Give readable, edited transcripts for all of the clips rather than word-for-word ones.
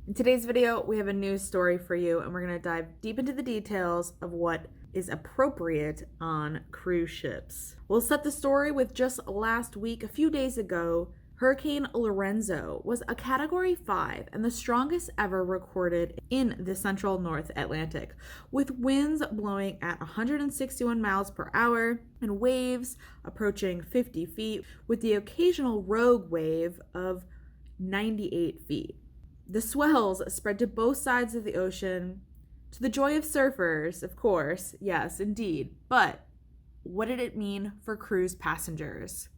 In today's video, we have a news story for you, and we're going to dive deep into the details of what is appropriate on cruise ships. We'll set the story with just last week, a few days ago, Hurricane Lorenzo was a Category 5 and the strongest ever recorded in the central North Atlantic, with winds blowing at 161 miles per hour and waves approaching 50 feet, with the occasional rogue wave of 98 feet. The swells spread to both sides of the ocean, to the joy of surfers, of course, yes, indeed. But what did it mean for cruise passengers?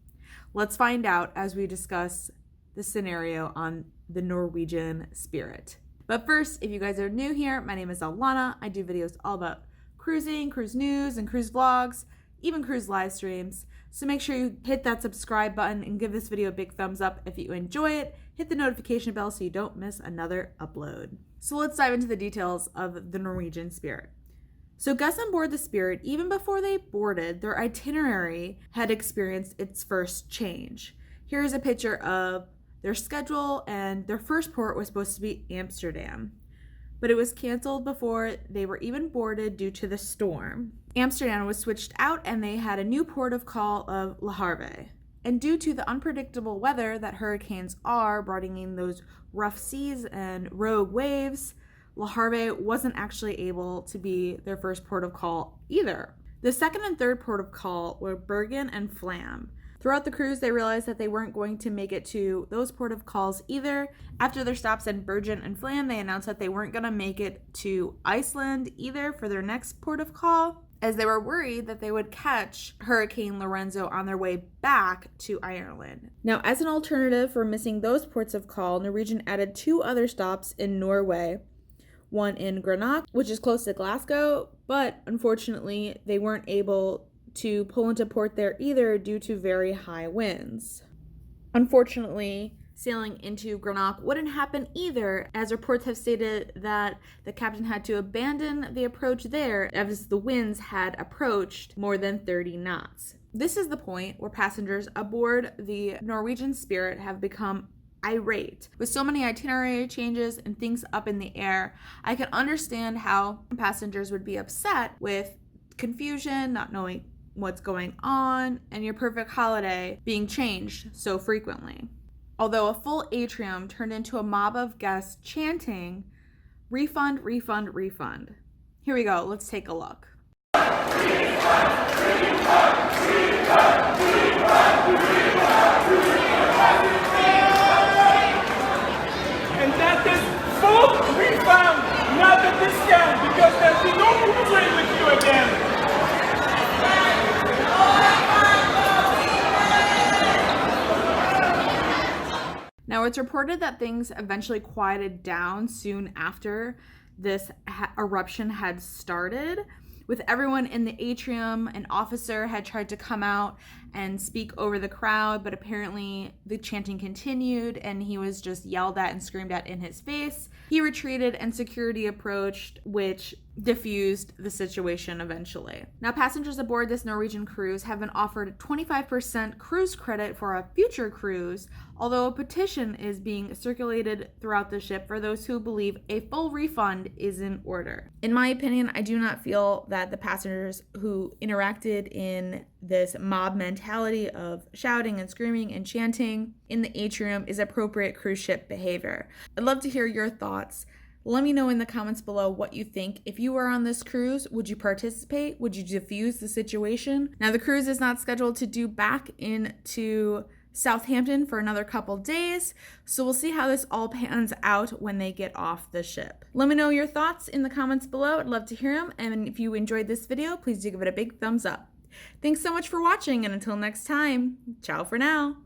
Let's find out as we discuss the scenario on the Norwegian Spirit. But first, if you guys are new here, my name is Alanna. I do videos all about cruising, cruise news, and cruise vlogs, even cruise live streams. So make sure you hit that subscribe button and give this video a big thumbs up if you enjoy it. Hit the notification bell so you don't miss another upload. So let's dive into the details of the Norwegian Spirit. So guests on board the Spirit, even before they boarded, their itinerary had experienced its first change. Here's a picture of their schedule, and their first port was supposed to be Amsterdam, but it was canceled before they were even boarded due to the storm. Amsterdam was switched out and they had a new port of call of Le Havre. And due to the unpredictable weather that hurricanes are, bringing those rough seas and rogue waves, Le Havre wasn't actually able to be their first port of call either. The second and third port of call were Bergen and Flam. Throughout the cruise, they realized that they weren't going to make it to those port of calls either. After their stops in Bergen and Flam, they announced that they weren't going to make it to Iceland either for their next port of call, as they were worried that they would catch Hurricane Lorenzo on their way back to Ireland. Now, as an alternative for missing those ports of call, Norwegian added 2 other stops in Norway, one in Greenock, which is close to Glasgow, but unfortunately, they weren't able to pull into port there either due to very high winds. Unfortunately, sailing into Greenock wouldn't happen either, as reports have stated that the captain had to abandon the approach there as the winds had approached more than 30 knots. This is the point where passengers aboard the Norwegian Spirit have become irate. With so many itinerary changes and things up in the air, I can understand how passengers would be upset with confusion, not knowing what's going on, and your perfect holiday being changed so frequently. Although a full atrium turned into a mob of guests chanting, "Refund, refund, refund." Here we go, let's take a look. Refund, refund, refund, refund, refund. And that is full refund, not a discount, because there'll be no more trade with you again. Now, it's reported that things eventually quieted down soon after this eruption had started. With everyone in the atrium, an officer had tried to come out and speak over the crowd, but apparently the chanting continued and he was just yelled at and screamed at in his face. He retreated and security approached, which diffused the situation eventually. Now, passengers aboard this Norwegian cruise have been offered 25% cruise credit for a future cruise, although a petition is being circulated throughout the ship for those who believe a full refund is in order. In my opinion, I do not feel that the passengers who interacted in this mob mentality of shouting and screaming and chanting in the atrium is appropriate cruise ship behavior. I'd love to hear your thoughts. Let me know in the comments below what you think. If you were on this cruise, would you participate? Would you diffuse the situation? Now, the cruise is not scheduled to due back into Southampton for another couple days, so we'll see how this all pans out when they get off the ship. Let me know your thoughts in the comments below. I'd love to hear them, and if you enjoyed this video, please do give it a big thumbs up. Thanks so much for watching, and until next time, ciao for now.